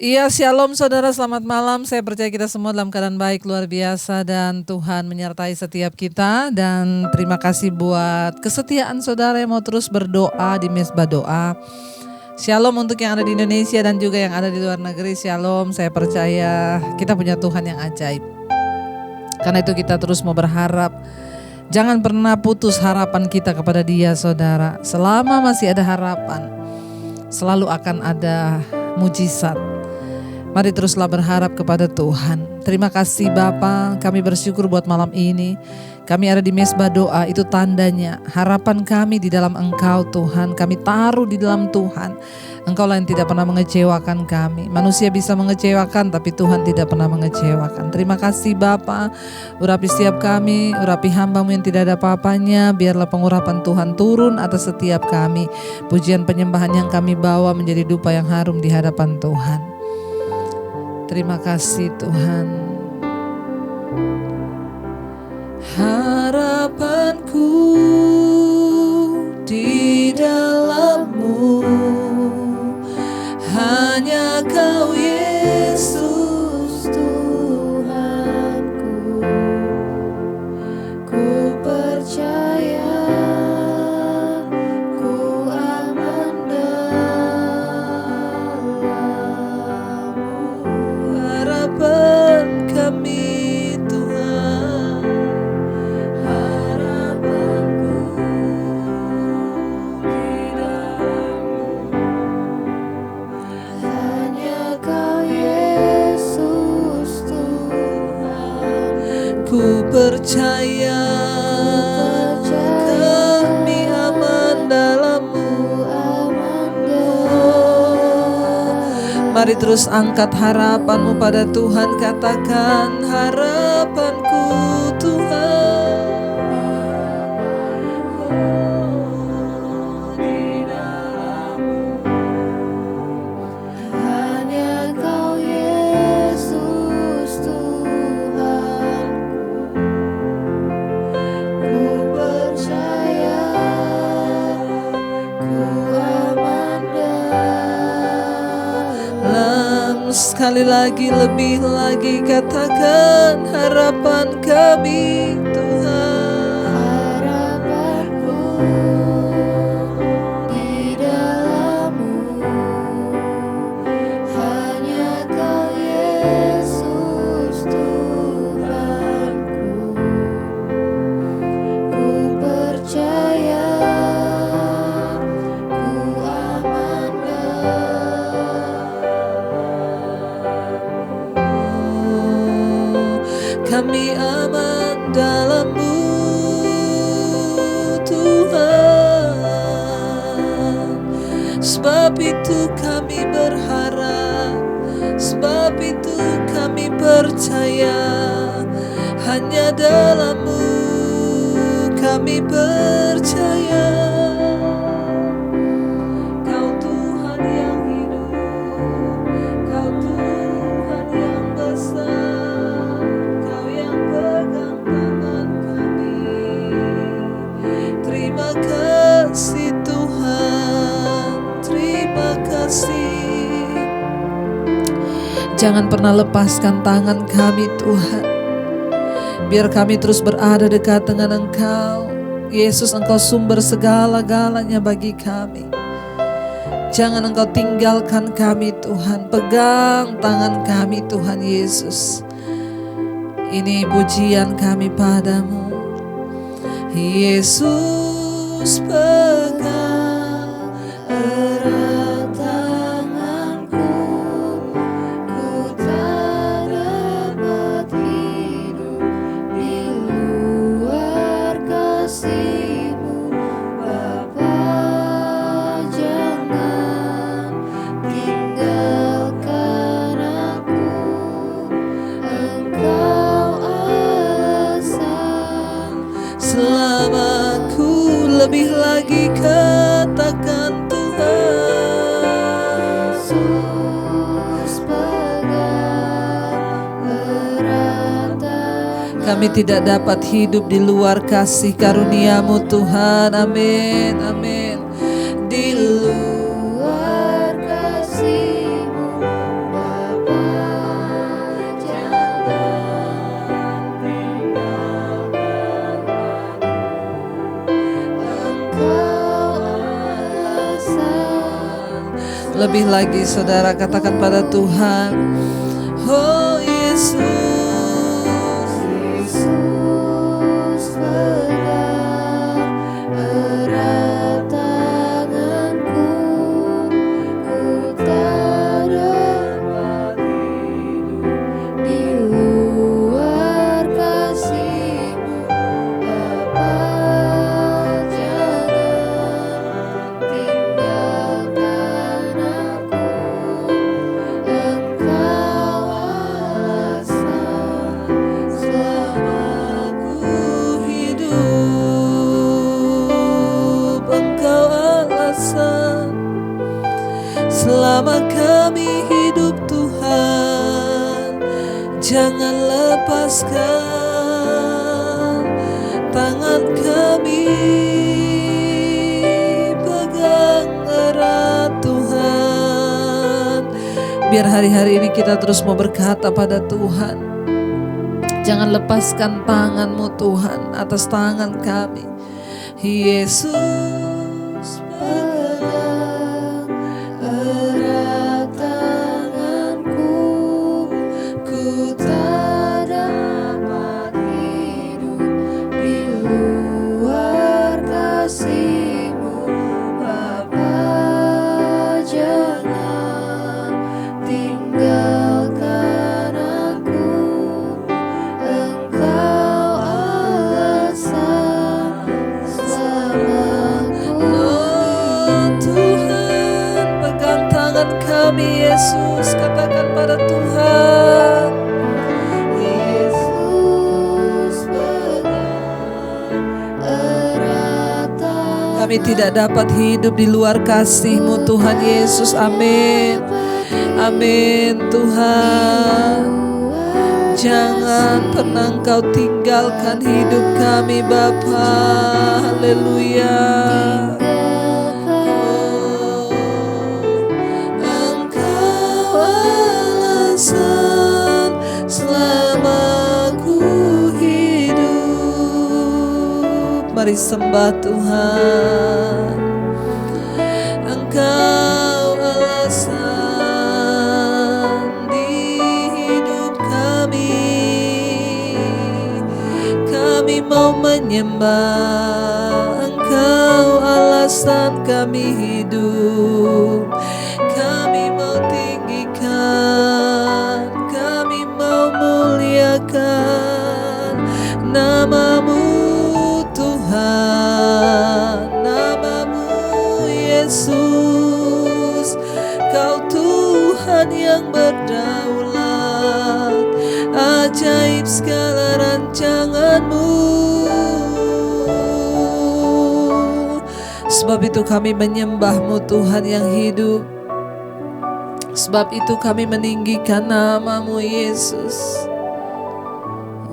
Iya, shalom saudara, selamat malam. Saya percaya kita semua dalam keadaan baik, luar biasa, dan Tuhan menyertai setiap kita. Dan terima kasih buat kesetiaan saudara yang mau terus berdoa di Mesbah Doa. Shalom untuk yang ada di Indonesia dan juga yang ada di luar negeri. Shalom, saya percaya kita punya Tuhan yang ajaib. Karena itu kita terus mau berharap. Jangan pernah putus harapan kita kepada Dia, saudara. Selama masih ada harapan, selalu akan ada mujizat. Mari teruslah berharap kepada Tuhan. Terima kasih Bapa, kami bersyukur buat malam ini. Kami ada di Mesbah Doa, itu tandanya harapan kami di dalam Engkau Tuhan. Kami taruh di dalam Tuhan. Engkau lah yang tidak pernah mengecewakan kami. Manusia bisa mengecewakan, tapi Tuhan tidak pernah mengecewakan. Terima kasih Bapa, urapi setiap kami, urapi hamba-Mu yang tidak ada apa-apanya. Biarlah pengurapan Tuhan turun atas setiap kami. Pujian penyembahan yang kami bawa menjadi dupa yang harum di hadapan Tuhan. Terima kasih Tuhan. Harapanku di dalam-Mu, hanya Kau Yesus Tuhanku. Ku percaya, ku aman dalam-Mu. Harapan kami Tuhan, harapanku di dalam-Mu, hanya Kau Yesus Tuhan. Ku percaya, kami aman dalam-Mu. Mari terus angkat harapanmu pada Tuhan. Katakan, harapanku Tuhan, di dalam-Mu, hanya Kau Yesus Tuhan. Ku percaya, ku aman dalam. Sekali lagi, lebih lagi, katakan, harapan kami Tuhan, harapanku di dalam-Mu, hanya Kau Yesus Tuhanku. Ku percaya, ku aman dalam-Mu. Kami aman dalam-Mu Tuhan. Sebab itu kami berharap, sebab itu kami percaya, hanya dalam-Mu kami percaya. Kau Tuhan yang hidup, Kau Tuhan yang besar, Kau yang pegang tangan kami. Terima kasih Tuhan, terima kasih. Jangan pernah lepaskan tangan kami Tuhan. Biar kami terus berada dekat dengan Engkau. Yesus, Engkau sumber segala-galanya bagi kami. Jangan Engkau tinggalkan kami Tuhan. Pegang tangan kami Tuhan Yesus. Ini pujian kami padamu. Yesus, pegang erat tanganku. Ku tak dapat hidup di luar kasih-Mu. Bapa, jangan tinggalkan aku. Engkau alasan selamaku. Lebih lagi katakan Tuhan. Yesus, pegang erat tanganku. Kami tidak dapat hidup di luar kasih karunia-Mu Tuhan. Amin, amin. Di luar kasih-Mu, Lebih lagi saudara katakan pada Tuhan, oh Yesus. Selama kami hidup Tuhan, jangan lepaskan tangan kami, pegang erat Tuhan. Biar hari-hari ini kita terus mau berkata pada Tuhan, jangan lepaskan tangan-Mu Tuhan atas tangan kami. Yesus, Yesus, katakan pada Tuhan, Yesus, kami tidak dapat hidup di luar kasih-Mu Tuhan Yesus. Amin. Amin Tuhan. Jangan pernah Engkau tinggalkan hidup kami Bapa. Haleluya. Selama ku hidup, mari sembah Tuhan. Engkau alasan di hidup kami. Kami mau menyembah Engkau alasan kami hidup. Kami mau tinggikan, kami mau muliakan nama-Mu Tuhan, nama-Mu Yesus. Kau Tuhan yang berdaulat, ajaib segala rancangan-Mu. Sebab itu kami menyembah-Mu Tuhan yang hidup. Sebab itu kami meninggikan nama-Mu Yesus.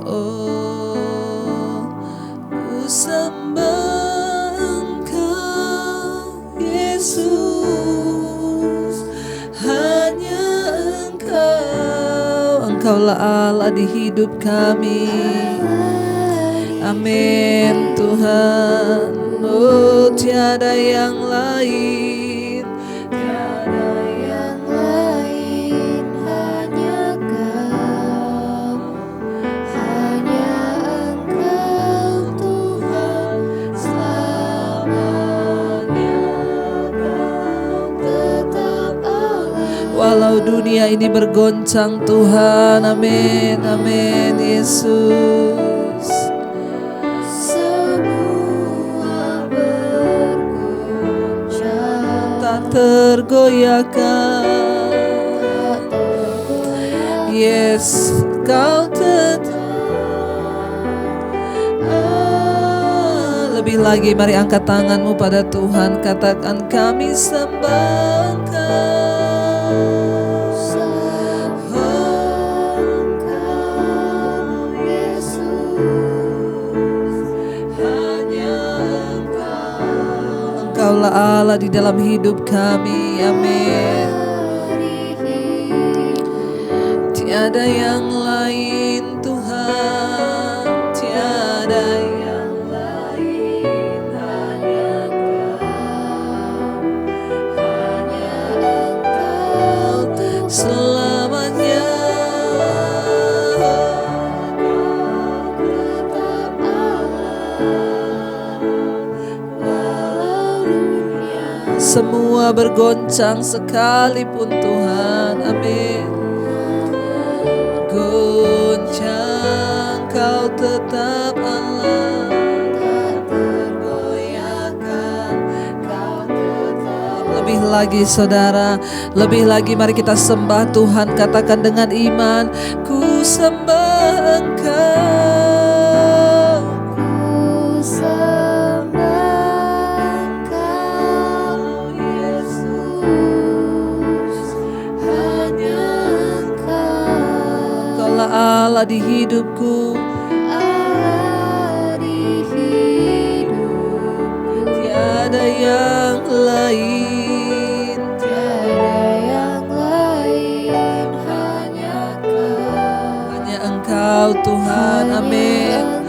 Oh, ku sembah Engkau Yesus. Hanya Engkau, Engkaulah Allah di hidup kami. Amin Tuhan. Oh, tiada yang lain, tiada yang lain, hanya Kau, hanya Engkau Tuhan selamanya. Kau tetap Allah. Walau dunia ini bergoncang Tuhan, amin, amin Yesus. Tergoyahkan, yes, Kau tetap. Lebih lagi mari angkat tanganmu pada Tuhan, katakan kami sembah Engkau. Engkaulah Allah di dalam hidup kami, amin. Tiada yang lain Tuhan, tiada yang lain, hanya Kau, hanya semua bergoncang sekalipun Tuhan. Amin. Goncang, Kau tetap Allah, tak tergoyahkan, Kau tetap. Lebih lagi saudara, lebih lagi mari kita sembah Tuhan. Katakan dengan iman, ku sembah Engkau, ku sembah Engkau Yesus, hanya Engkau. Kaulah Allah di hidupku, Allah di hidupku, tiada yang lain, tiada yang lain, hanya Engkau Tuhan. Amin.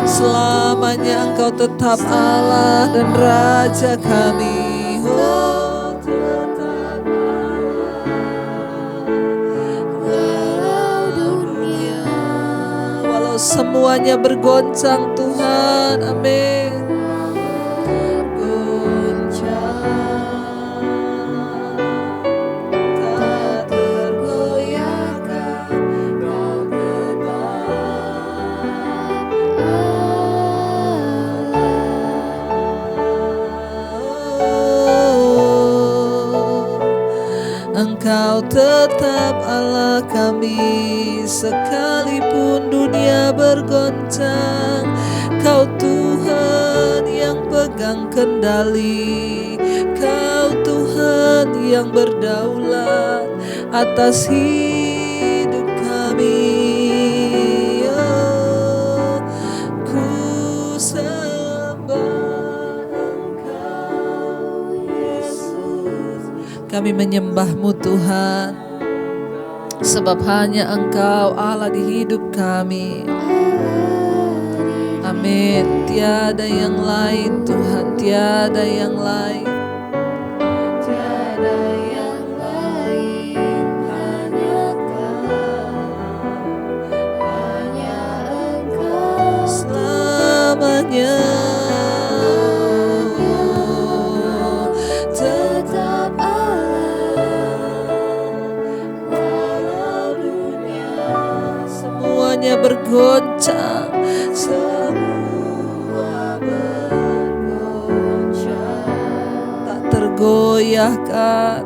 Selamanya Engkau tetap Allah dan Raja kami. Oh, tetap Allah, walau dunia, walau semuanya bergoncang Tuhan. Amin. Engkau tetap Allah kami, sekalipun dunia bergoncang. Kau Tuhan yang pegang kendali, Kau Tuhan yang berdaulat atas hidup kami. Oh, ku sembah Engkau Yesus. Kami menyembah-Mu Tuhan, sebab hanya Engkau Allah di hidup kami. Amin. Tiada yang lain Tuhan, tiada yang lain, tiada yang lain, hanya Engkau selamanya. Tetap bergoncang, semua bergoncang, tak tergoyahkan,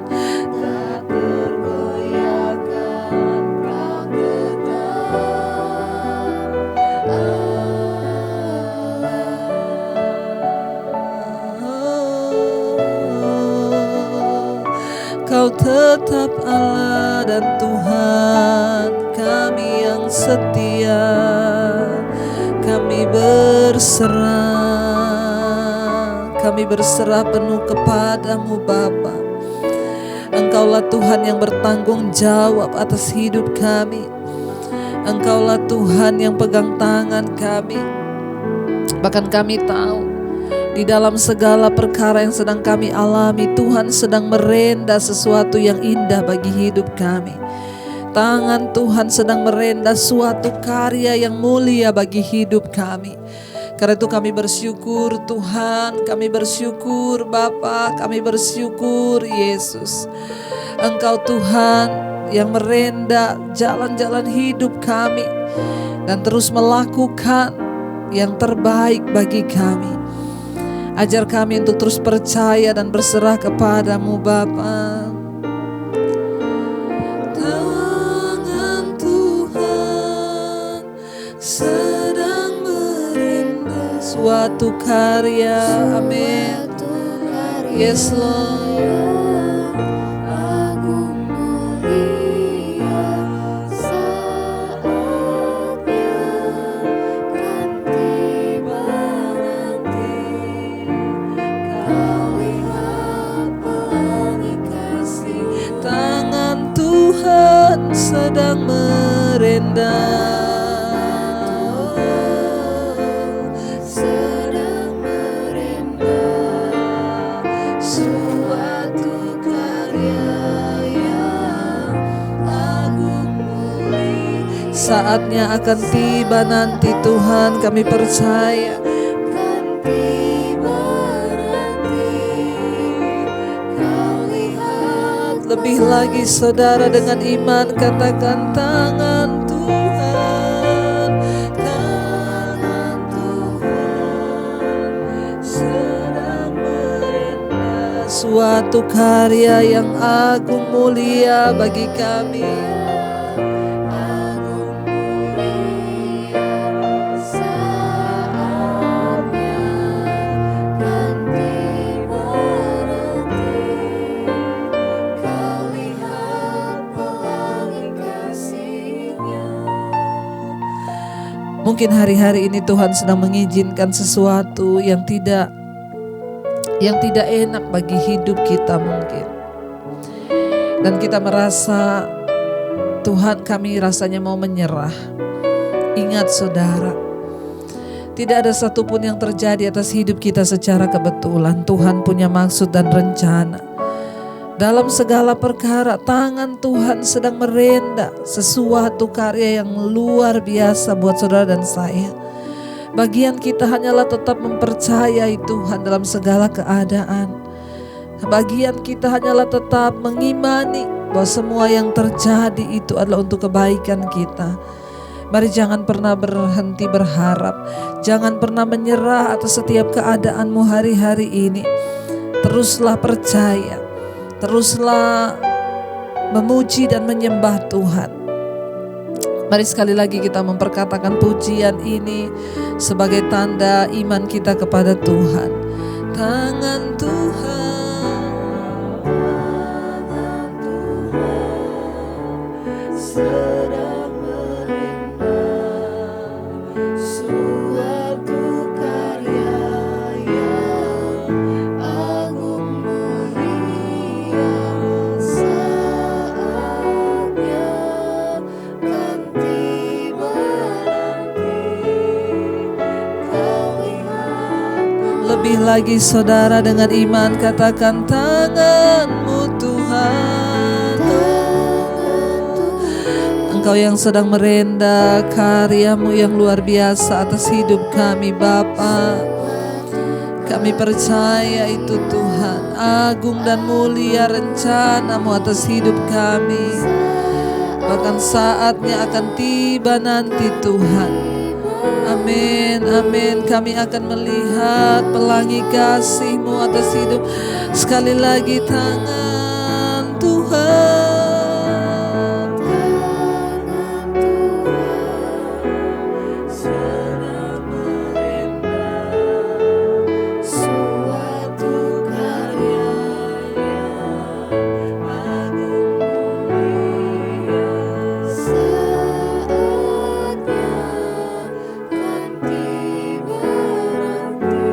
tak tergoyahkan, Kau tetap Kau tetap Allah dan Tuhan kami yang setia. Kami berserah penuh kepadamu Bapa. Engkaulah Tuhan yang bertanggung jawab atas hidup kami. Engkaulah Tuhan yang pegang tangan kami. Bahkan kami tahu di dalam segala perkara yang sedang kami alami, Tuhan sedang merenda sesuatu yang indah bagi hidup kami. Tangan Tuhan sedang merenda suatu karya yang mulia bagi hidup kami. Karena itu kami bersyukur Tuhan, kami bersyukur Bapa, kami bersyukur Yesus. Engkau Tuhan yang merenda jalan-jalan hidup kami dan terus melakukan yang terbaik bagi kami. Ajar kami untuk terus percaya dan berserah kepadamu Bapa. Tangan Tuhan sedang merenda suatu karya. Amin. Yes Lord. Tuhan sedang merenda, sedang merenda suatu karya yang agung mulia. Saatnya akan tiba nanti Tuhan, kami percaya. Lebih lagi saudara, dengan iman katakan tangan Tuhan, tangan Tuhan sedang merintah suatu karya yang agung mulia bagi kami. Mungkin hari-hari ini Tuhan sedang mengizinkan sesuatu yang tidak enak bagi hidup kita mungkin. Dan kita merasa, Tuhan, kami rasanya mau menyerah. Ingat saudara, tidak ada satupun yang terjadi atas hidup kita secara kebetulan. Tuhan punya maksud dan rencana. Dalam segala perkara tangan Tuhan sedang merendah sesuatu karya yang luar biasa buat saudara dan saya. Bagian kita hanyalah tetap mempercayai Tuhan dalam segala keadaan. Bagian kita hanyalah tetap mengimani bahwa semua yang terjadi itu adalah untuk kebaikan kita. Mari jangan pernah berhenti berharap. Jangan pernah menyerah atas setiap keadaanmu hari-hari ini. Teruslah percaya. Teruslah memuji dan menyembah Tuhan. Mari sekali lagi kita memperkatakan pujian ini sebagai tanda iman kita kepada Tuhan. Tangan Tuhan, tangan Tuhan sedang merintah suatu karya yang agung mulia. Saatnya kan tiba nanti kau lihat. Lebih lagi saudara, dengan iman katakan tangan-Mu Tuhan. Engkau yang sedang merendah karya-Mu yang luar biasa atas hidup kami Bapa. Kami percaya itu Tuhan, agung dan mulia rencana-Mu atas hidup kami. Bahkan saatnya akan tiba nanti Tuhan. Amin, amin. Kami akan melihat pelangi kasih-Mu atas hidup. Sekali lagi tangan Tuhan. Sedang merintah suatu karya yang agung mulia. Saatnya kan tiba nanti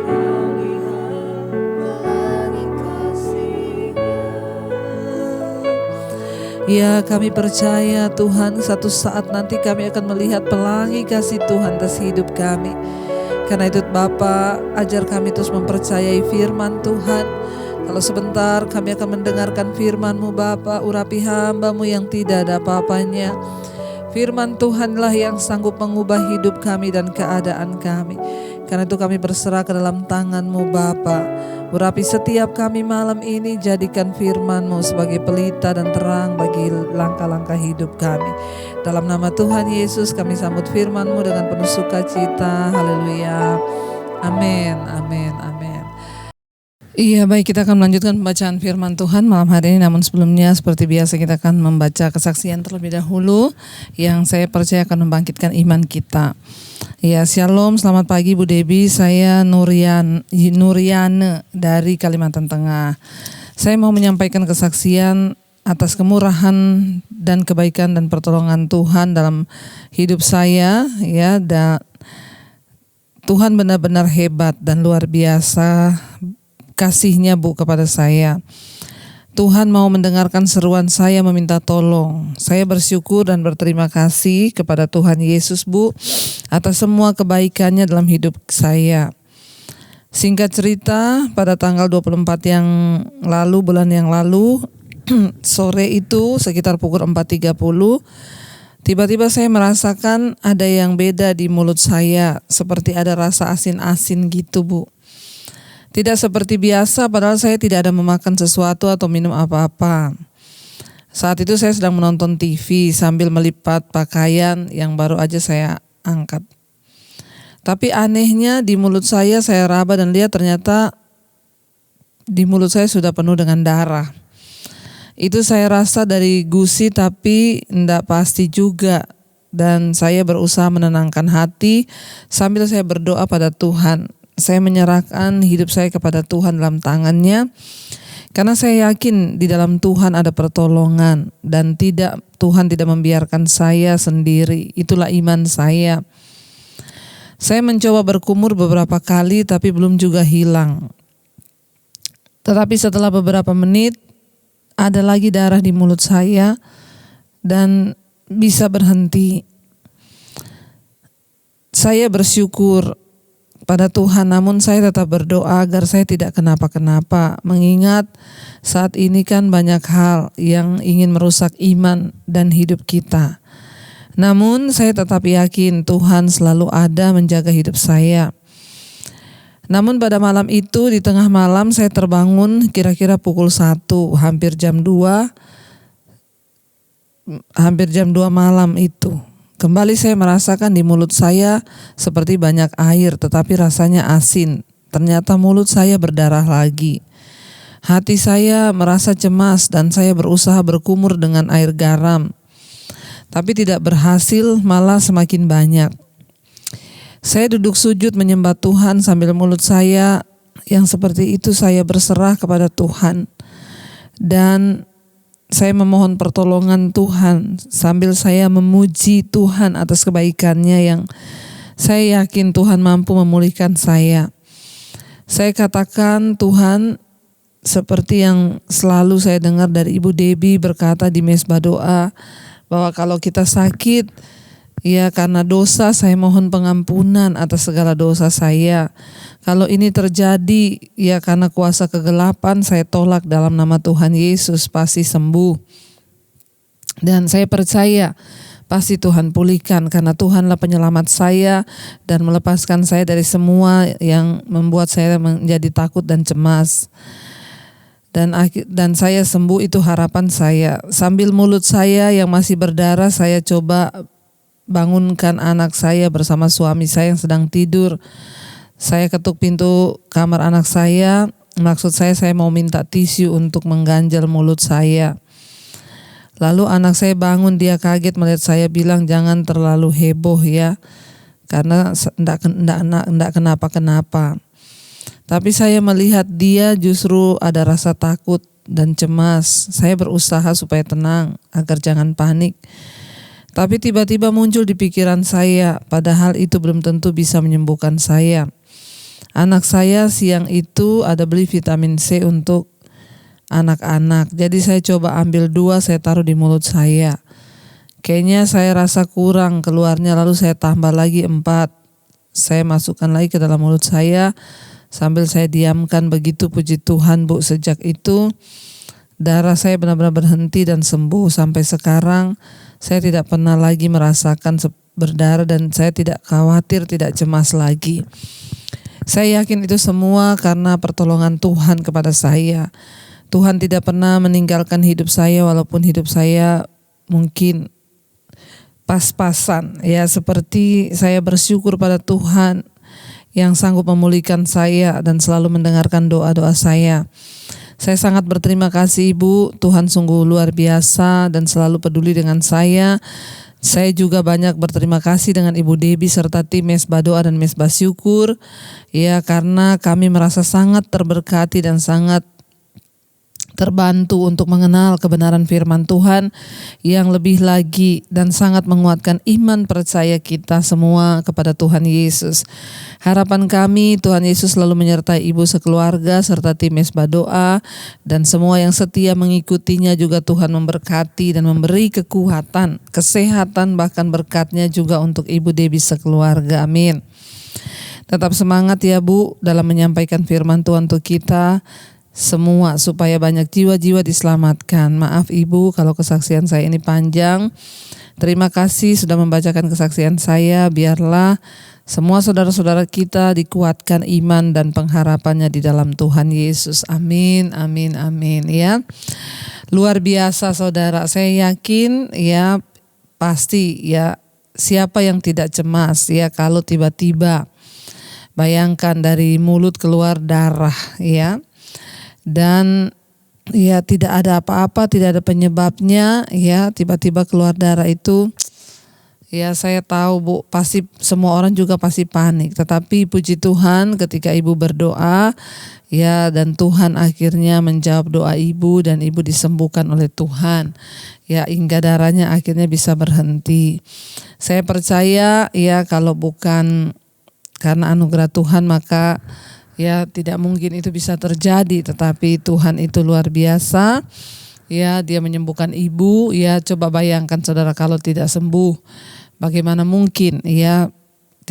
kau lihat pelangi kasih-Nya. Ya, kami percaya Tuhan, satu saat nanti kami akan melihat pelangi kasih Tuhan atas hidup kami. Karena itu Bapa, ajar kami terus mempercayai firman Tuhan. Kalau sebentar kami akan mendengarkan firman-Mu Bapa, urapi hamba-Mu yang tidak ada apa-apanya. Firman Tuhanlah yang sanggup mengubah hidup kami dan keadaan kami. Karena itu kami berserah ke dalam tangan-Mu Bapa. Urapi setiap kami malam ini, jadikan firman-Mu sebagai pelita dan terang bagi langkah-langkah hidup kami. Dalam nama Tuhan Yesus kami sambut firman-Mu dengan penuh sukacita. Haleluya. Amin, amin, amin. Iya, baik, kita akan melanjutkan pembacaan firman Tuhan malam hari ini. Namun sebelumnya seperti biasa kita akan membaca kesaksian terlebih dahulu yang saya percaya akan membangkitkan iman kita. Ya, shalom, selamat pagi Bu Debi. Saya Nuriane dari Kalimantan Tengah. Saya mau menyampaikan kesaksian atas kemurahan dan kebaikan dan pertolongan Tuhan dalam hidup saya. Ya, Tuhan benar-benar hebat dan luar biasa kasih-Nya Bu kepada saya. Tuhan mau mendengarkan seruan saya meminta tolong. Saya bersyukur dan berterima kasih kepada Tuhan Yesus Bu atas semua kebaikan-Nya dalam hidup saya. Singkat cerita, pada tanggal 24 yang lalu, bulan yang lalu, sore itu sekitar pukul 4.30, tiba-tiba saya merasakan ada yang beda di mulut saya, seperti ada rasa asin-asin gitu Bu. Tidak seperti biasa, padahal saya tidak ada memakan sesuatu atau minum apa-apa. Saat itu saya sedang menonton TV sambil melipat pakaian yang baru aja saya angkat. Tapi anehnya di mulut saya raba dan lihat ternyata di mulut saya sudah penuh dengan darah. Itu saya rasa dari gusi tapi tidak pasti juga. Dan saya berusaha menenangkan hati sambil saya berdoa pada Tuhan. Saya menyerahkan hidup saya kepada Tuhan dalam tangannya. Karena saya yakin di dalam Tuhan ada pertolongan dan Tuhan tidak membiarkan saya sendiri. Itulah iman saya. Saya mencoba berkumur beberapa kali tapi belum juga hilang. Tetapi setelah beberapa menit ada lagi darah di mulut saya dan bisa berhenti. Saya bersyukur pada Tuhan, namun saya tetap berdoa agar saya tidak kenapa-kenapa, mengingat saat ini kan banyak hal yang ingin merusak iman dan hidup kita. Namun saya tetap yakin Tuhan selalu ada menjaga hidup saya. Namun pada malam itu di tengah malam saya terbangun kira-kira pukul 1, hampir jam 2 malam itu. Kembali saya merasakan di mulut saya seperti banyak air tetapi rasanya asin. Ternyata mulut saya berdarah lagi. Hati saya merasa cemas dan saya berusaha berkumur dengan air garam. Tapi tidak berhasil, malah semakin banyak. Saya duduk sujud menyembah Tuhan sambil mulut saya yang seperti itu saya berserah kepada Tuhan. Dan saya memohon pertolongan Tuhan sambil saya memuji Tuhan atas kebaikannya yang saya yakin Tuhan mampu memulihkan saya. Saya katakan Tuhan seperti yang selalu saya dengar dari Ibu Debbie berkata di mesbah doa bahwa kalau kita sakit ya karena dosa saya mohon pengampunan atas segala dosa saya. Kalau ini terjadi ya karena kuasa kegelapan saya tolak dalam nama Tuhan Yesus pasti sembuh. Dan saya percaya pasti Tuhan pulihkan karena Tuhanlah penyelamat saya dan melepaskan saya dari semua yang membuat saya menjadi takut dan cemas. Dan saya sembuh, itu harapan saya. Sambil mulut saya yang masih berdarah saya coba bangunkan anak saya bersama suami saya yang sedang tidur. Saya ketuk pintu kamar anak saya, maksud saya mau minta tisu untuk mengganjal mulut saya. Lalu anak saya bangun, dia kaget melihat saya bilang jangan terlalu heboh ya, karena enggak kenapa-kenapa. Tapi saya melihat dia justru ada rasa takut dan cemas. Saya berusaha supaya tenang agar jangan panik. Tapi tiba-tiba muncul di pikiran saya, padahal itu belum tentu bisa menyembuhkan saya. Anak saya siang itu ada beli vitamin C untuk anak-anak. Jadi saya coba ambil 2, saya taruh di mulut saya. Kayaknya saya rasa kurang keluarnya, lalu saya tambah lagi 4. Saya masukkan lagi ke dalam mulut saya sambil saya diamkan. Begitu puji Tuhan Bu, sejak itu darah saya benar-benar berhenti dan sembuh. Sampai sekarang saya tidak pernah lagi merasakan berdarah dan saya tidak khawatir, tidak cemas lagi. Saya yakin itu semua karena pertolongan Tuhan kepada saya. Tuhan tidak pernah meninggalkan hidup saya walaupun hidup saya mungkin pas-pasan. Ya, seperti saya bersyukur pada Tuhan yang sanggup memulihkan saya dan selalu mendengarkan doa-doa saya. Saya sangat berterima kasih Ibu, Tuhan sungguh luar biasa dan selalu peduli dengan saya. Saya juga banyak berterima kasih dengan Ibu Debbie serta tim mesbah doa dan mesbah syukur. Ya, karena kami merasa sangat terberkati dan sangat terbantu untuk mengenal kebenaran firman Tuhan yang lebih lagi dan sangat menguatkan iman percaya kita semua kepada Tuhan Yesus. Harapan kami Tuhan Yesus selalu menyertai Ibu sekeluarga serta tim mesbah doa dan semua yang setia mengikutinya, juga Tuhan memberkati dan memberi kekuatan, kesehatan, bahkan berkatnya juga untuk Ibu Debbie sekeluarga. Amin. Tetap semangat ya Bu dalam menyampaikan firman Tuhan untuk kita semua supaya banyak jiwa-jiwa diselamatkan. Maaf Ibu kalau kesaksian saya ini panjang. Terima kasih sudah membacakan kesaksian saya. Biarlah Semua saudara-saudara kita dikuatkan iman dan pengharapannya di dalam Tuhan Yesus. Amin, amin, amin ya. Luar biasa saudara, saya yakin ya pasti ya siapa yang tidak cemas ya kalau tiba-tiba bayangkan dari mulut keluar darah ya. Dan ya tidak ada apa-apa, tidak ada penyebabnya ya, tiba-tiba keluar darah itu. Ya saya tahu Bu, pasti semua orang juga pasti panik. Tetapi puji Tuhan ketika Ibu berdoa ya dan Tuhan akhirnya menjawab doa Ibu dan Ibu disembuhkan oleh Tuhan. Ya hingga darahnya akhirnya bisa berhenti. Saya percaya ya kalau bukan karena anugerah Tuhan maka ya tidak mungkin itu bisa terjadi. Tetapi Tuhan itu luar biasa. Ya dia menyembuhkan Ibu. Ya coba bayangkan saudara kalau tidak sembuh. Bagaimana mungkin ya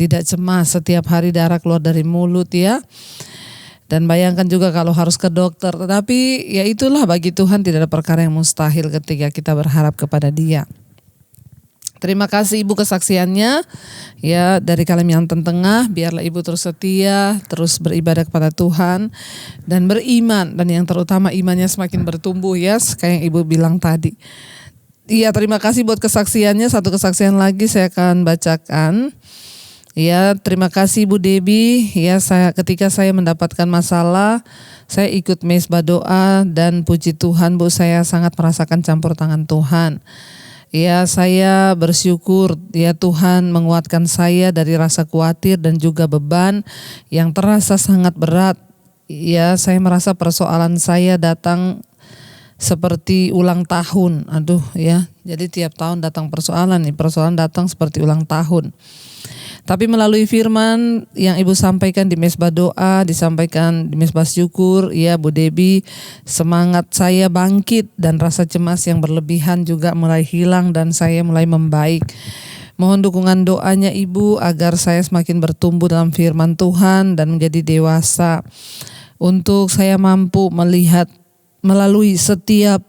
tidak cemas setiap hari darah keluar dari mulut ya. Dan bayangkan juga kalau harus ke dokter. Tetapi ya itulah bagi Tuhan tidak ada perkara yang mustahil ketika kita berharap kepada Dia. Terima kasih Ibu kesaksiannya ya dari Kalimantan Tengah. Biarlah Ibu terus setia, terus beribadah kepada Tuhan dan beriman. Dan yang terutama imannya semakin bertumbuh ya kayak yang Ibu bilang tadi. Iya, terima kasih buat kesaksiannya. Satu kesaksian lagi saya akan bacakan. Ya, terima kasih Bu Debbie. Ya, ketika saya mendapatkan masalah, saya ikut mesbah doa dan puji Tuhan Bu, saya sangat merasakan campur tangan Tuhan. Ya, saya bersyukur ya Tuhan menguatkan saya dari rasa khawatir dan juga beban yang terasa sangat berat. Ya, saya merasa persoalan saya datang seperti ulang tahun. Aduh ya, jadi tiap tahun datang persoalan nih, persoalan datang seperti ulang tahun. Tapi melalui firman yang Ibu sampaikan di mesbah doa, disampaikan di mesbah syukur, ya Bu Debbie, semangat saya bangkit dan rasa cemas yang berlebihan juga mulai hilang dan saya mulai membaik. Mohon dukungan doanya Ibu agar saya semakin bertumbuh dalam firman Tuhan dan menjadi dewasa. Untuk saya mampu melihat melalui setiap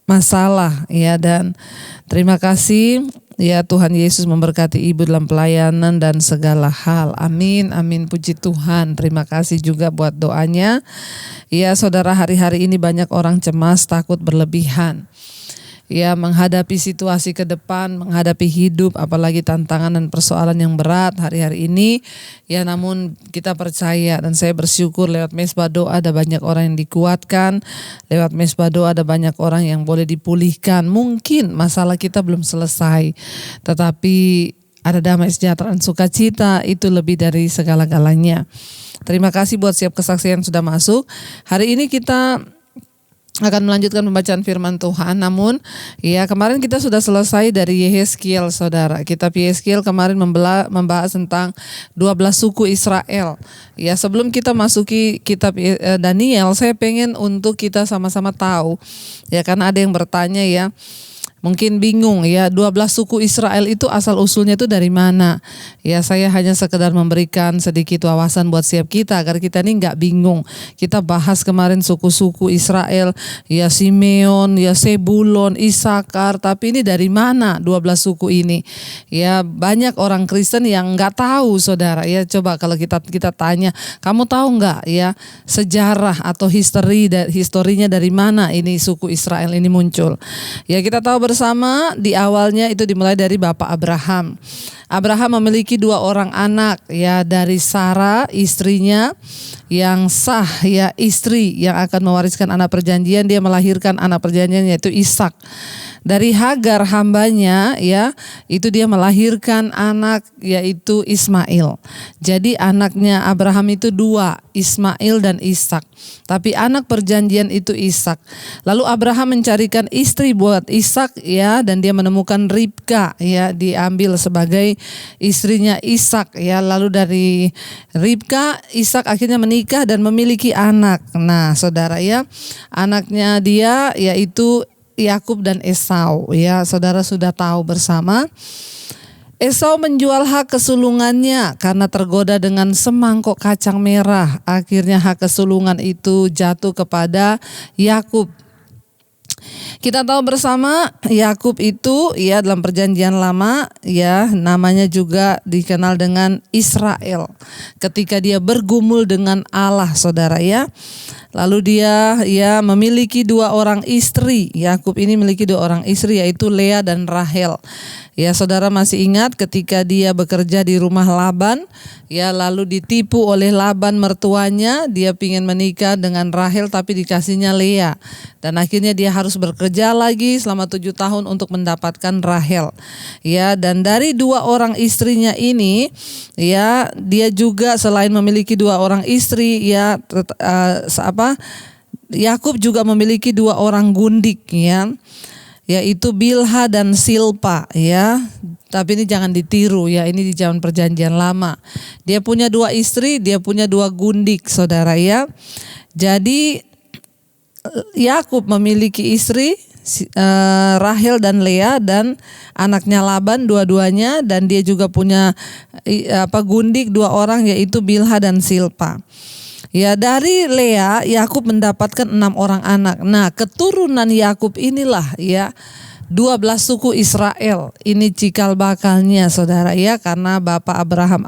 masalah ya, dan terima kasih ya Tuhan Yesus memberkati Ibu dalam pelayanan dan segala hal. Amin, amin, puji Tuhan. Terima kasih juga buat doanya. Ya saudara, hari-hari ini banyak orang cemas, takut berlebihan. Ya menghadapi situasi ke depan, menghadapi hidup, apalagi tantangan dan persoalan yang berat hari-hari ini. Ya namun kita percaya dan saya bersyukur lewat mesbah doa ada banyak orang yang dikuatkan. Lewat mesbah doa ada banyak orang yang boleh dipulihkan. Mungkin masalah kita belum selesai, tetapi ada damai sejahtera dan sukacita, itu lebih dari segala-galanya. Terima kasih buat setiap kesaksian yang sudah masuk. Hari ini kita akan melanjutkan pembacaan firman Tuhan. Namun ya kemarin kita sudah selesai dari Yehezkiel saudara. Kitab Yehezkiel kemarin membahas tentang 12 suku Israel. Ya sebelum kita masuki kitab Daniel, saya pengen untuk kita sama-sama tahu ya, karena ada yang bertanya ya, mungkin bingung ya, 12 suku Israel itu asal usulnya itu dari mana? Ya saya hanya sekedar memberikan sedikit wawasan buat setiap kita agar kita ini nggak bingung. Kita bahas kemarin suku-suku Israel, ya Simeon, ya Sebulon, Isakar, tapi ini dari mana 12 suku ini? Ya banyak orang Kristen yang nggak tahu saudara. Ya coba kalau kita tanya, kamu tahu nggak ya sejarah atau historinya dari mana ini suku Israel ini muncul? Ya kita tahu bersama di awalnya itu dimulai dari Bapak Abraham. Abraham memiliki 2 orang anak ya, dari Sarah istrinya yang sah ya, istri yang akan mewariskan anak perjanjian, dia melahirkan anak perjanjian yaitu Ishak. Dari Hagar hambanya ya, itu dia melahirkan anak yaitu Ismail. Jadi anaknya Abraham itu 2, Ismail dan Ishak. Tapi anak perjanjian itu Ishak. Lalu Abraham mencarikan istri buat Ishak ya, dan dia menemukan Ribka ya, diambil sebagai istrinya Ishak ya. Lalu dari Ribka Ishak akhirnya menikah dan memiliki anak. Nah, saudara ya, anaknya dia yaitu Yakub dan Esau ya, saudara sudah tahu bersama. Esau menjual hak kesulungannya karena tergoda dengan semangkok kacang merah. Akhirnya hak kesulungan itu jatuh kepada Yakub. Kita tahu bersama Yakub itu ya dalam perjanjian lama ya namanya juga dikenal dengan Israel. Ketika dia bergumul dengan Allah, saudara ya. Lalu dia ya memiliki 2 orang istri. Yakub ini memiliki 2 orang istri, yaitu Lea dan Rahel. Ya, saudara masih ingat ketika dia bekerja di rumah Laban, ya lalu ditipu oleh Laban mertuanya, dia ingin menikah dengan Rahel tapi dikasihnya Lea. Dan akhirnya dia harus bekerja lagi selama 7 tahun untuk mendapatkan Rahel. Ya, dan dari 2 orang istrinya ini, ya dia juga selain memiliki 2 orang istri, ya Yakub juga memiliki 2 orang gundik, ya, yaitu Bilha dan Silpa, ya. Tapi ini jangan ditiru, ya, ini di zaman perjanjian lama. Dia punya 2 istri, dia punya 2 gundik, saudara, ya. Jadi Yakub memiliki istri Rahel dan Lea dan anaknya Laban dua-duanya, dan dia juga punya gundik 2 orang, yaitu Bilha dan Silpa. Ya, dari Lea Yakub mendapatkan 6 orang anak. Nah, keturunan Yakub inilah ya 12 suku Israel. Ini cikal bakalnya, saudara, ya, karena bapak Abraham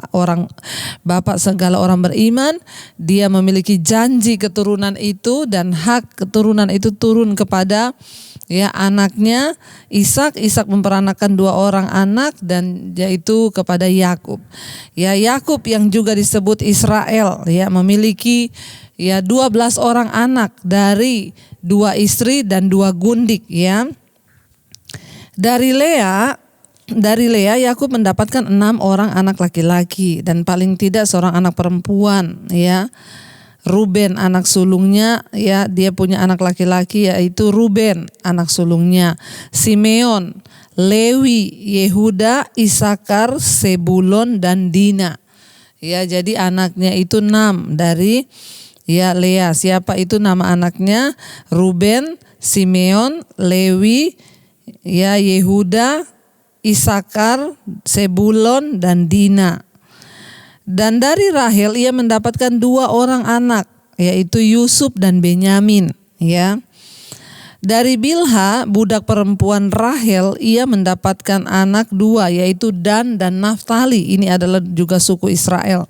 bapak segala orang beriman, dia memiliki janji keturunan itu dan hak keturunan itu turun kepada ya anaknya Ishak. Ishak memperanakan 2 orang anak dan yaitu kepada Yakub. Ya, Yakub yang juga disebut Israel ya memiliki ya 12 orang anak dari 2 istri dan 2 gundik, ya. Dari Lea Yakub mendapatkan 6 orang anak laki-laki dan paling tidak seorang anak perempuan, ya. Ruben anak sulungnya, ya, dia punya anak laki-laki yaitu Ruben anak sulungnya, Simeon, Lewi, Yehuda, Isakar, Sebulon dan Dina. Ya, jadi anaknya itu 6 dari ya Lea. Siapa itu nama anaknya? Ruben, Simeon, Lewi, ya Yehuda, Isakar, Sebulon dan Dina. Dan dari Rahel ia mendapatkan 2 orang anak, yaitu Yusuf dan Benyamin, ya. Dari Bilha budak perempuan Rahel ia mendapatkan anak 2, yaitu Dan dan Naftali. Ini adalah juga suku Israel.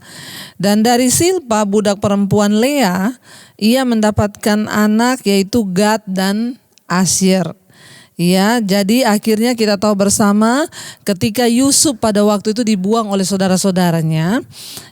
Dan dari Silpa budak perempuan Lea ia mendapatkan anak, yaitu Gad dan Asyer. Ya, jadi akhirnya kita tahu bersama ketika Yusuf pada waktu itu dibuang oleh saudara-saudaranya,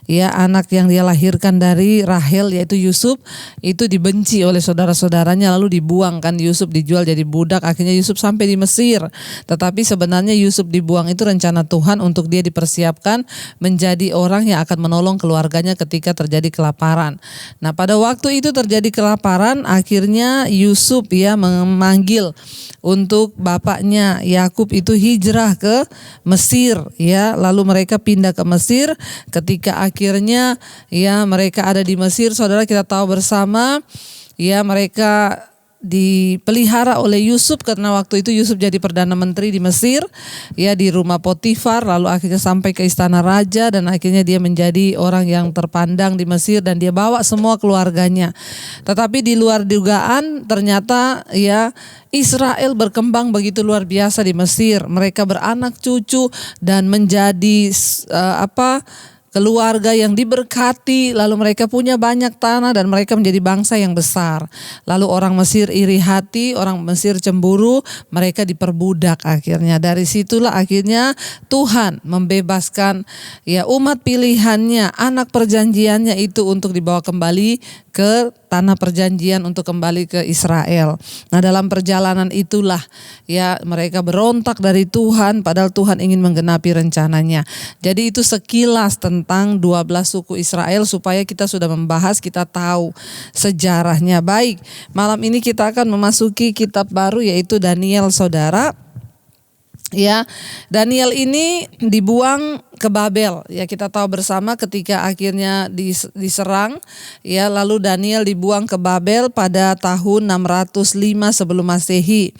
ya, anak yang dia lahirkan dari Rahel yaitu Yusuf itu dibenci oleh saudara-saudaranya lalu dibuang, kan. Yusuf dijual jadi budak, akhirnya Yusuf sampai di Mesir. Tetapi sebenarnya Yusuf dibuang itu rencana Tuhan untuk dia dipersiapkan menjadi orang yang akan menolong keluarganya ketika terjadi kelaparan. Nah, pada waktu itu terjadi kelaparan, akhirnya Yusuf ya memanggil untuk bapaknya Yakub itu hijrah ke Mesir, ya. Lalu mereka pindah ke Mesir. Ketika akhirnya ya mereka ada di Mesir, saudara, kita tahu bersama ya mereka dipelihara oleh Yusuf karena waktu itu Yusuf jadi perdana menteri di Mesir, ya, di rumah Potifar, lalu akhirnya sampai ke istana raja dan akhirnya dia menjadi orang yang terpandang di Mesir dan dia bawa semua keluarganya. Tetapi di luar dugaan ternyata ya Israel berkembang begitu luar biasa di Mesir. Mereka beranak cucu dan menjadi keluarga yang diberkati, lalu mereka punya banyak tanah dan mereka menjadi bangsa yang besar. Lalu orang Mesir iri hati, orang Mesir cemburu, mereka diperbudak akhirnya. Dari situlah akhirnya Tuhan membebaskan ya umat pilihannya, anak perjanjiannya itu untuk dibawa kembali ke tanah perjanjian untuk kembali ke Israel. Nah, dalam perjalanan itulah ya mereka berontak dari Tuhan padahal Tuhan ingin menggenapi rencananya. Jadi itu sekilas tentang 12 suku Israel supaya kita sudah membahas, kita tahu sejarahnya. Baik, malam ini kita akan memasuki kitab baru yaitu Daniel, saudara. Ya, Daniel ini dibuang ke Babel. Ya, kita tahu bersama ketika akhirnya diserang, ya, lalu Daniel dibuang ke Babel pada tahun 605 sebelum Masehi.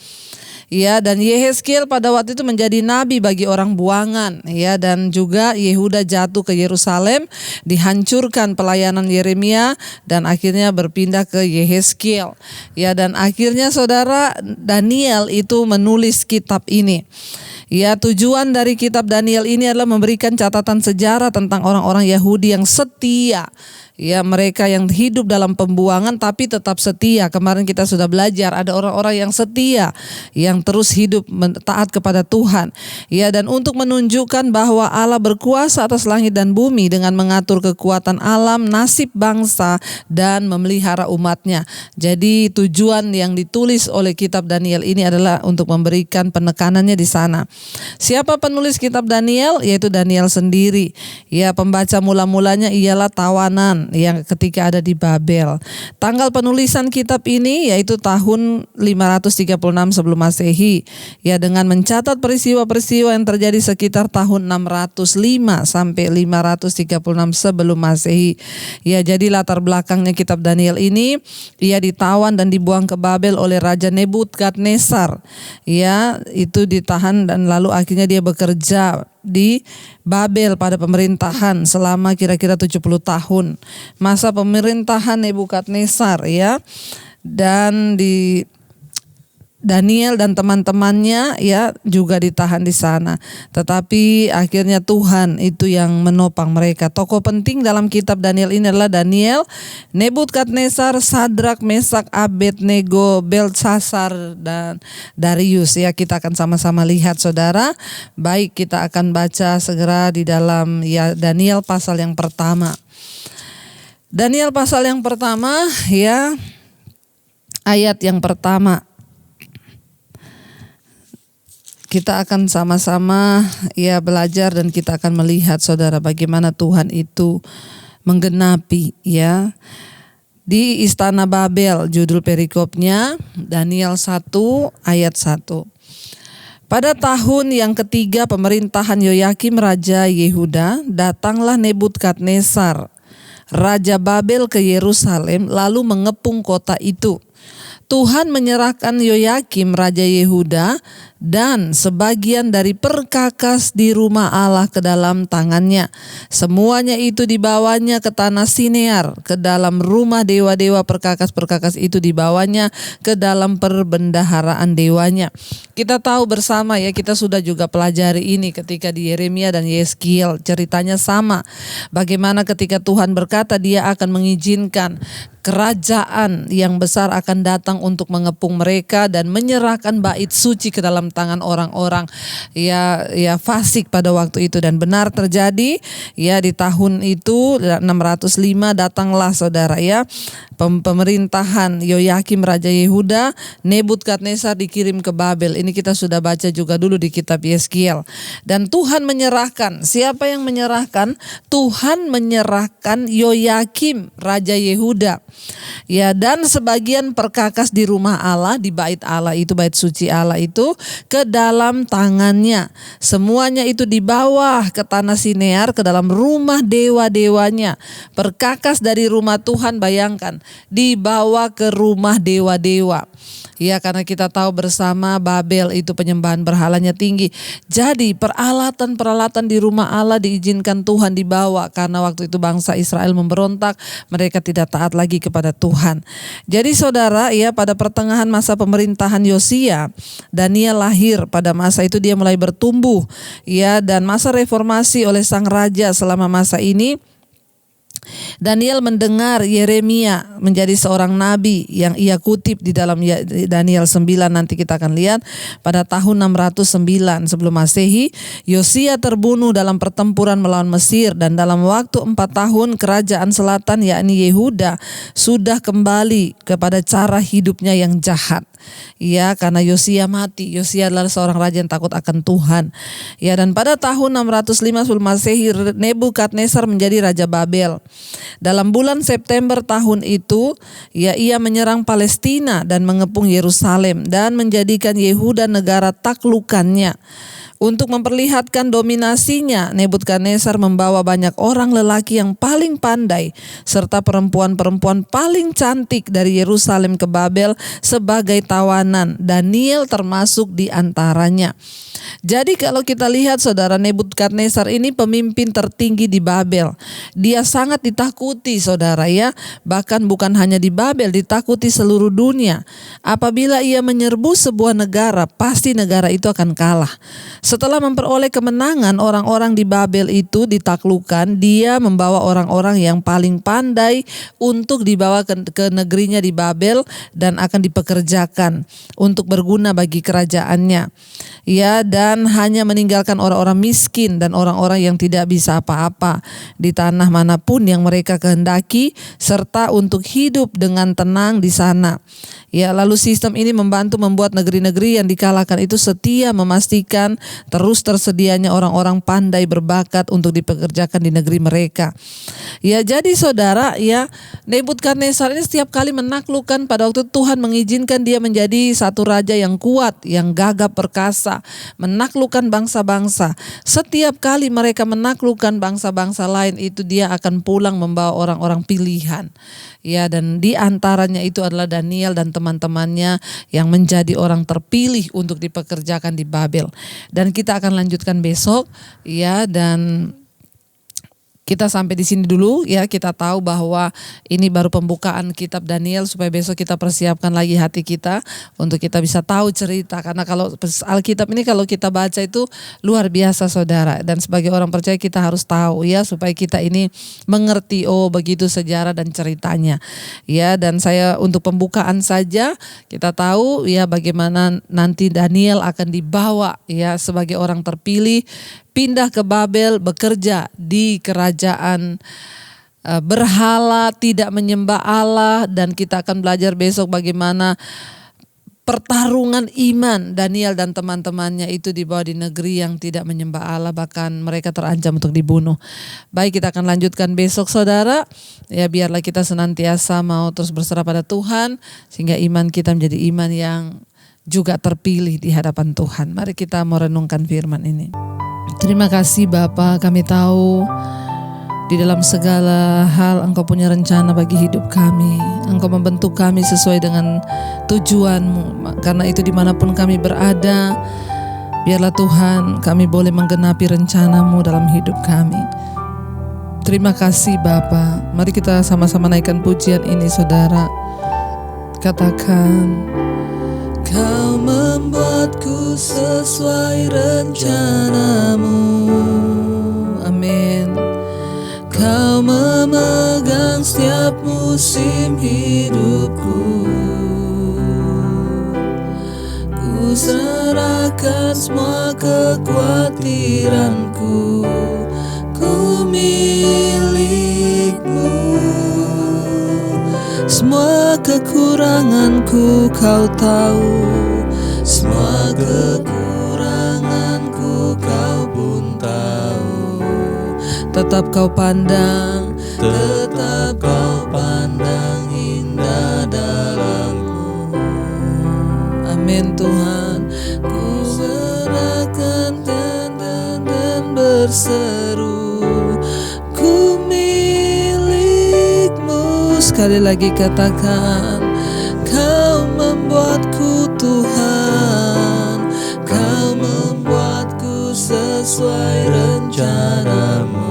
Ya, dan Yehezkiel pada waktu itu menjadi nabi bagi orang buangan, ya, dan juga Yehuda jatuh ke Yerusalem, dihancurkan pelayanan Yeremia dan akhirnya berpindah ke Yehezkiel. Ya, dan akhirnya saudara, Daniel itu menulis kitab ini. Ya, tujuan dari kitab Daniel ini adalah memberikan catatan sejarah tentang orang-orang Yahudi yang setia. Ya, mereka yang hidup dalam pembuangan tapi tetap setia. Kemarin kita sudah belajar ada orang-orang yang setia, yang terus hidup taat kepada Tuhan. Ya, dan untuk menunjukkan bahwa Allah berkuasa atas langit dan bumi dengan mengatur kekuatan alam, nasib bangsa, dan memelihara umatnya. Jadi tujuan yang ditulis oleh kitab Daniel ini adalah untuk memberikan penekanannya di sana. Siapa penulis kitab Daniel? Yaitu Daniel sendiri. Ya, pembaca mula-mulanya ialah tawanan yang ketika ada di Babel. Tanggal penulisan kitab ini yaitu tahun 536 sebelum Masehi. Ya, dengan mencatat peristiwa-peristiwa yang terjadi sekitar tahun 605 sampai 536 sebelum Masehi. Ya, jadi latar belakangnya kitab Daniel ini, ia ditawan dan dibuang ke Babel oleh Raja Nebukadnezar. Ya, itu ditahan dan lalu akhirnya dia bekerja di Babel pada pemerintahan selama kira-kira 70 tahun. Masa pemerintahan Nebukadnezar, ya. Dan di Daniel dan teman-temannya ya juga ditahan di sana. Tetapi akhirnya Tuhan itu yang menopang mereka. Tokoh penting dalam kitab Daniel ini adalah Daniel, Nebukadnezar, Sadrak, Mesak, Abednego, Beltsasar, dan Darius. Ya, kita akan sama-sama lihat saudara. Baik, kita akan baca segera di dalam ya Daniel pasal yang pertama. Daniel pasal yang pertama, ya, ayat yang pertama. Kita akan sama-sama ya belajar dan kita akan melihat saudara bagaimana Tuhan itu menggenapi ya. Di Istana Babel judul perikopnya Daniel 1 ayat 1. Pada tahun yang ketiga pemerintahan Yoyakim Raja Yehuda, datanglah Nebukadnezar Raja Babel ke Yerusalem lalu mengepung kota itu. Tuhan menyerahkan Yoyakim Raja Yehuda dan sebagian dari perkakas di rumah Allah ke dalam tangannya. Semuanya itu dibawanya ke tanah Sinear, ke dalam rumah dewa-dewa. Perkakas-perkakas itu dibawanya ke dalam perbendaharaan dewanya. Kita tahu bersama ya, kita sudah juga pelajari ini ketika di Yeremia dan Yehezkiel. Ceritanya sama. Bagaimana ketika Tuhan berkata dia akan mengizinkan kerajaan yang besar akan datang untuk mengepung mereka dan menyerahkan bait suci ke dalam tangan orang-orang ya fasik pada waktu itu, dan benar terjadi ya. Di tahun itu 605 datanglah saudara ya pemerintahan Yoyakim Raja Yehuda, Nebukadnezar dikirim ke Babel. Ini kita sudah baca juga dulu di kitab Yehezkiel. Dan Tuhan menyerahkan, siapa yang menyerahkan? Tuhan menyerahkan Yoyakim Raja Yehuda. Ya, dan sebagian perkakas di rumah Allah, di bait Allah itu, bait suci Allah itu, ke dalam tangannya. Semuanya itu dibawa ke tanah Sinear, ke dalam rumah dewa-dewanya. Perkakas dari rumah Tuhan, bayangkan, dibawa ke rumah dewa-dewa. Ya, karena kita tahu bersama Babel itu penyembahan berhalanya tinggi. Jadi peralatan-peralatan di rumah Allah diizinkan Tuhan dibawa karena waktu itu bangsa Israel memberontak, mereka tidak taat lagi kepada Tuhan. Jadi saudara ya, pada pertengahan masa pemerintahan Yosia, Daniel lahir. Pada masa itu dia mulai bertumbuh ya, dan masa reformasi oleh sang raja. Selama masa ini Daniel mendengar Yeremia menjadi seorang nabi yang ia kutip di dalam Daniel 9, nanti kita akan lihat. Pada tahun 609 sebelum Masehi, Yosia terbunuh dalam pertempuran melawan Mesir, dan dalam waktu 4 tahun kerajaan selatan yakni Yehuda sudah kembali kepada cara hidupnya yang jahat. Ya, karena Yosia mati. Yosia adalah seorang raja yang takut akan Tuhan. Ya, dan pada tahun 605 sebelum Masehi, Nebukadnezar menjadi raja Babel. Dalam bulan September tahun itu, ya, ia menyerang Palestina dan mengepung Yerusalem dan menjadikan Yehuda negara taklukannya. Untuk memperlihatkan dominasinya, Nebukadnezar membawa banyak orang lelaki yang paling pandai serta perempuan-perempuan paling cantik dari Yerusalem ke Babel sebagai tawanan. Daniel termasuk di antaranya. Jadi kalau kita lihat saudara, Nebukadnezar ini pemimpin tertinggi di Babel. Dia sangat ditakuti saudara ya. Bahkan bukan hanya di Babel, ditakuti seluruh dunia. Apabila ia menyerbu sebuah negara, pasti negara itu akan kalah. Setelah memperoleh kemenangan, orang-orang di Babel itu ditaklukkan. Dia membawa orang-orang yang paling pandai untuk dibawa ke negerinya di Babel dan akan dipekerjakan untuk berguna bagi kerajaannya. Ya, dan hanya meninggalkan orang-orang miskin dan orang-orang yang tidak bisa apa-apa di tanah manapun yang mereka kehendaki, serta untuk hidup dengan tenang di sana. Ya, lalu sistem ini membantu membuat negeri-negeri yang dikalahkan itu setia memastikan terus tersedianya orang-orang pandai berbakat untuk dipekerjakan di negeri mereka. Ya, jadi saudara ya, Nebukadnezar ini setiap kali menaklukkan, pada waktu Tuhan mengizinkan dia menjadi satu raja yang kuat, yang gagap perkasa, menaklukkan bangsa-bangsa. Setiap kali mereka menaklukkan bangsa-bangsa lain itu, dia akan pulang membawa orang-orang pilihan. Ya, dan di antaranya itu adalah Daniel dan teman-temannya yang menjadi orang terpilih untuk dipekerjakan di Babel. Dan kita akan lanjutkan besok ya, dan kita sampai di sini dulu ya. Kita tahu bahwa ini baru pembukaan kitab Daniel, supaya besok kita persiapkan lagi hati kita untuk kita bisa tahu cerita. Karena kalau Alkitab ini kalau kita baca itu luar biasa saudara. Dan sebagai orang percaya kita harus tahu ya, supaya kita ini mengerti begitu sejarah dan ceritanya. Ya, dan saya untuk pembukaan saja, kita tahu ya bagaimana nanti Daniel akan dibawa ya sebagai orang terpilih, pindah ke Babel, bekerja di kerajaan berhala, tidak menyembah Allah. Dan kita akan belajar besok bagaimana pertarungan iman Daniel dan teman-temannya itu dibawa di negeri yang tidak menyembah Allah, bahkan mereka terancam untuk dibunuh. Baik, kita akan lanjutkan besok saudara. Ya, biarlah kita senantiasa mau terus berserah pada Tuhan, sehingga iman kita menjadi iman yang juga terpilih di hadapan Tuhan. Mari kita merenungkan firman ini. Terima kasih Bapa, kami tahu di dalam segala hal Engkau punya rencana bagi hidup kami. Engkau membentuk kami sesuai dengan tujuan-Mu. Karena itu dimanapun kami berada, biarlah Tuhan kami boleh menggenapi rencana-Mu dalam hidup kami. Terima kasih Bapa. Mari kita sama-sama naikkan pujian ini saudara. Katakan, Kau membuatku sesuai rencana-Mu. Amin. Kau memegang setiap musim hidupku. Ku serahkan semua kekhawatiranku. Ku milik-Mu. Semua kekuranganku Kau tahu, semua kekuranganku Kau pun tahu. Tetap Kau pandang, tetap Kau pandang indah dalamku. Amin Tuhan. Ku serahkan dan berseru, sekali lagi katakan, Kau membuatku Tuhan, Kau membuatku sesuai rencana-Mu.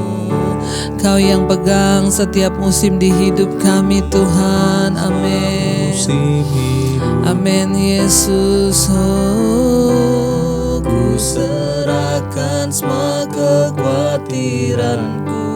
Kau yang pegang setiap musim di hidup kami Tuhan. Amin. Amin Yesus. Oh, ku serahkan semua kekhawatiranku.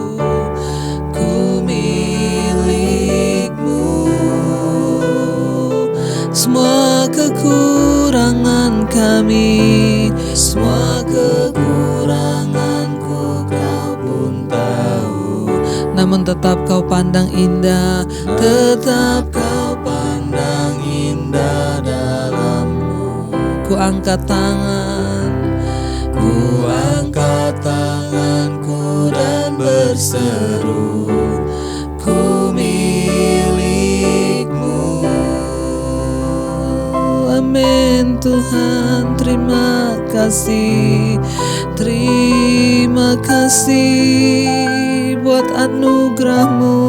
Semua kekurangan kami, semua kekuranganku Kau pun tahu. Namun tetap Kau pandang indah, tetap Kau pandang indah dalamku. Ku angkat tangan, ku angkat tanganku dan berseru, ku milik-Mu. Amin Tuhan. Terima kasih. Terima kasih buat anugerah-Mu.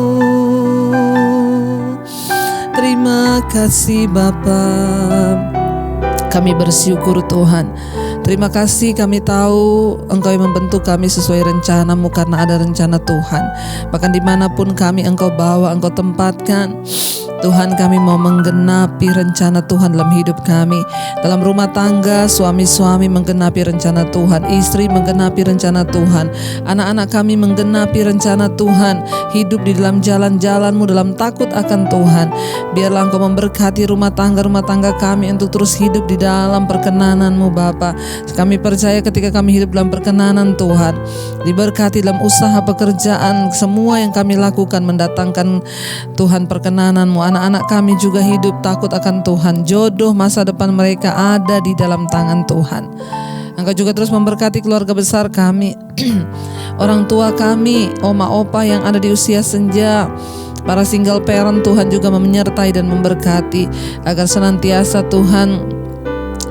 Terima kasih Bapa. Kami bersyukur Tuhan. Terima kasih, kami tahu Engkau yang membentuk kami sesuai rencana-Mu, karena ada rencana Tuhan. Bahkan dimanapun kami Engkau bawa, Engkau tempatkan, Tuhan, kami mau menggenapi rencana Tuhan dalam hidup kami. Dalam rumah tangga, suami-suami menggenapi rencana Tuhan, istri menggenapi rencana Tuhan, anak-anak kami menggenapi rencana Tuhan. Hidup di dalam jalan-jalan-Mu dalam takut akan Tuhan. Biarlah Engkau memberkati rumah tangga kami untuk terus hidup di dalam perkenanan-Mu Bapa. Kami percaya ketika kami hidup dalam perkenanan Tuhan, diberkati dalam usaha pekerjaan, semua yang kami lakukan mendatangkan Tuhan perkenanan-Mu. Anak-anak kami juga hidup takut akan Tuhan. Jodoh masa depan mereka ada di dalam tangan Tuhan. Engkau juga terus memberkati keluarga besar kami, orang tua kami, oma opa yang ada di usia senja, para single parent. Tuhan juga menyertai dan memberkati agar senantiasa Tuhan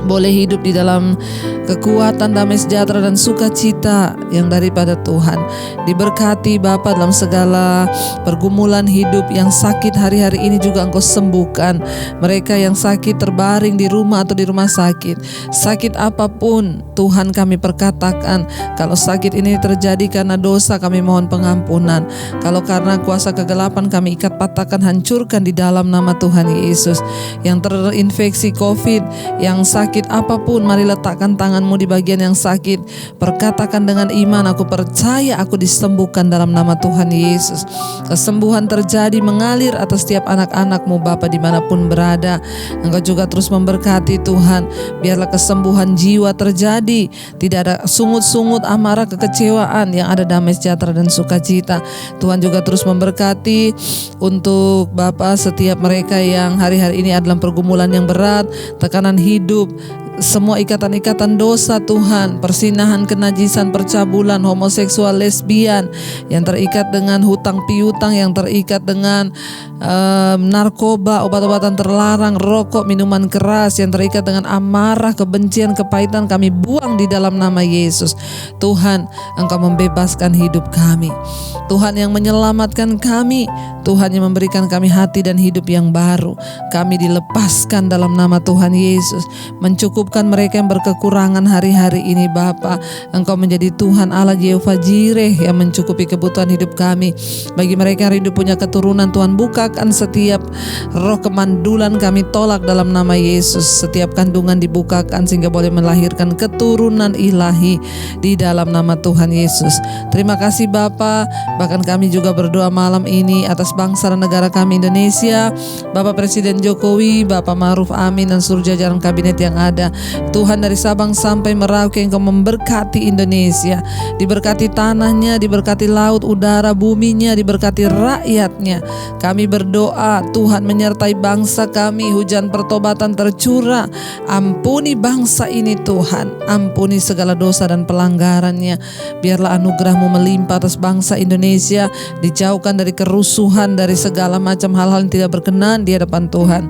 boleh hidup di dalam kekuatan, damai sejahtera dan sukacita yang daripada Tuhan. Diberkati Bapa dalam segala pergumulan hidup. Yang sakit hari-hari ini juga Engkau sembuhkan. Mereka yang sakit terbaring di rumah atau di rumah sakit, sakit apapun Tuhan, kami perkatakan, kalau sakit ini terjadi karena dosa, kami mohon pengampunan. Kalau karena kuasa kegelapan, kami ikat, patahkan, hancurkan di dalam nama Tuhan Yesus. Yang terinfeksi COVID, yang sakit apapun, mari letakkan tangan-Mu di bagian yang sakit. Perkatakan dengan iman, aku percaya aku disembuhkan dalam nama Tuhan Yesus. Kesembuhan terjadi mengalir atas setiap anak-anak-Mu Bapa dimanapun berada. Engkau juga terus memberkati Tuhan. Biarlah kesembuhan jiwa terjadi. Tidak ada sungut-sungut, amarah, kekecewaan. Yang ada damai sejahtera dan sukacita. Tuhan juga terus memberkati untuk Bapa setiap mereka yang hari-hari ini adalah pergumulan yang berat, tekanan hidup, semua ikatan-ikatan dosa Tuhan, persinahan, kenajisan, percabulan, homoseksual, lesbian, yang terikat dengan hutang piutang, yang terikat dengan narkoba, obat-obatan terlarang, rokok, minuman keras, yang terikat dengan amarah, kebencian, kepahitan, kami buang di dalam nama Yesus. Tuhan, Engkau membebaskan hidup kami. Tuhan yang menyelamatkan kami. Tuhan yang memberikan kami hati dan hidup yang baru. Kami dilepaskan dalam nama Tuhan Yesus. Mencukupkan mereka yang berkekurangan hari-hari ini Bapa. Engkau menjadi Tuhan Allah Jehovah Jireh yang mencukupi kebutuhan hidup kami. Bagi mereka yang rindu punya keturunan, Tuhan bukakan setiap roh kemandulan, kami tolak dalam nama Yesus. Setiap kandungan dibukakan sehingga boleh melahirkan keturunan ilahi di dalam nama Tuhan Yesus. Terima kasih Bapa. Bahkan kami juga berdoa malam ini atas bangsa dan negara kami Indonesia, Bapak Presiden Jokowi, Bapak Ma'ruf Amin dan seluruh jajaran kabinet yang ada. Tuhan, dari Sabang sampai Merauke Engkau memberkati Indonesia. Diberkati tanahnya, diberkati laut, udara, buminya, diberkati rakyatnya. Kami berdoa Tuhan menyertai bangsa kami, hujan pertobatan tercurah. Ampuni bangsa ini Tuhan, ampuni segala dosa dan pelanggarannya. Biarlah anugerah-Mu melimpah atas bangsa Indonesia, dijauhkan dari kerusuhan, dari segala macam hal-hal yang tidak berkenan di hadapan Tuhan.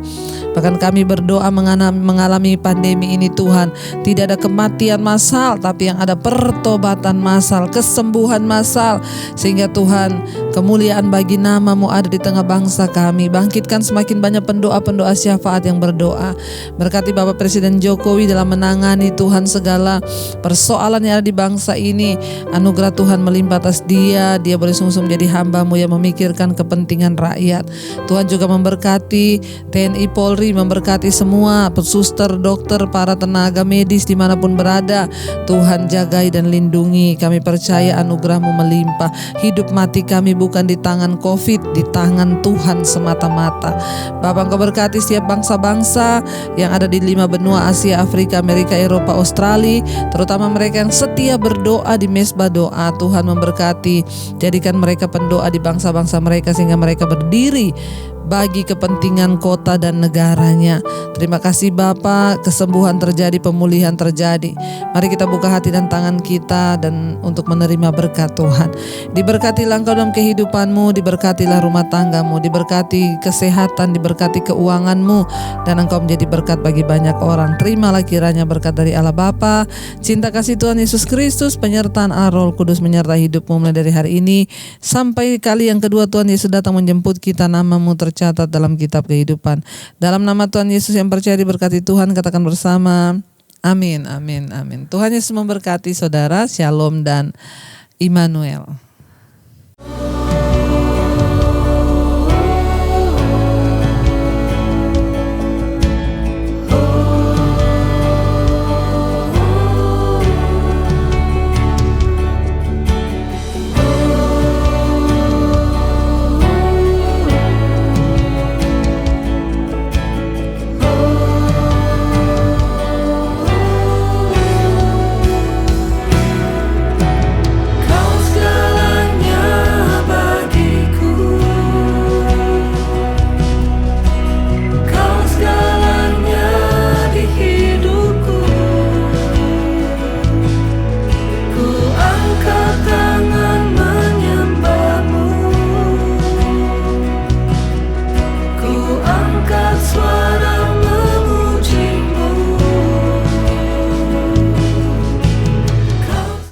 Bahkan kami berdoa mengalami pandemi ini Tuhan, tidak ada kematian massal, tapi yang ada pertobatan massal, kesembuhan massal, sehingga Tuhan kemuliaan bagi nama-Mu ada di tengah bangsa kami. Bangkitkan semakin banyak pendoa-pendoa syafaat yang berdoa. Berkati Bapak Presiden Jokowi dalam menangani Tuhan segala persoalan yang ada di bangsa ini. Anugerah Tuhan melimpah atas dia boleh sungguh-sungguh menjadi hamba-Mu yang memikirkan kepentingan rakyat. Tuhan juga memberkati TNI Polri, memberkati semua suster, dokter, para tenaga medis dimanapun berada. Tuhan jagai dan lindungi. Kami percaya anugerah-Mu melimpah. Hidup mati kami bukan di tangan COVID, di tangan Tuhan semata-mata. Bapak, Engkau berkati setiap bangsa-bangsa yang ada di 5 benua Asia, Afrika, Amerika, Eropa, Australia, terutama mereka yang setia berdoa di mesbah doa. Tuhan memberkati, jadikan mereka pendoa di bangsa-bangsa mereka sehingga mereka berdiri bagi kepentingan kota dan negaranya. Terima kasih Bapa, kesembuhan terjadi, pemulihan terjadi. Mari kita buka hati dan tangan kita dan untuk menerima berkat Tuhan. Diberkatilah engkau dalam kehidupanmu, diberkatilah rumah tanggamu, diberkati kesehatan, diberkati keuanganmu, dan engkau menjadi berkat bagi banyak orang. Terimalah kiranya berkat dari Allah Bapa, cinta kasih Tuhan Yesus Kristus, penyertaan Roh Kudus menyertai hidupmu mulai dari hari ini sampai kali yang kedua Tuhan Yesus datang menjemput kita, namamu tercatat dalam kitab kehidupan. Dalam nama Tuhan Yesus yang percaya diberkati Tuhan, katakan bersama, amin, amin, amin. Tuhan Yesus memberkati saudara, shalom dan Immanuel.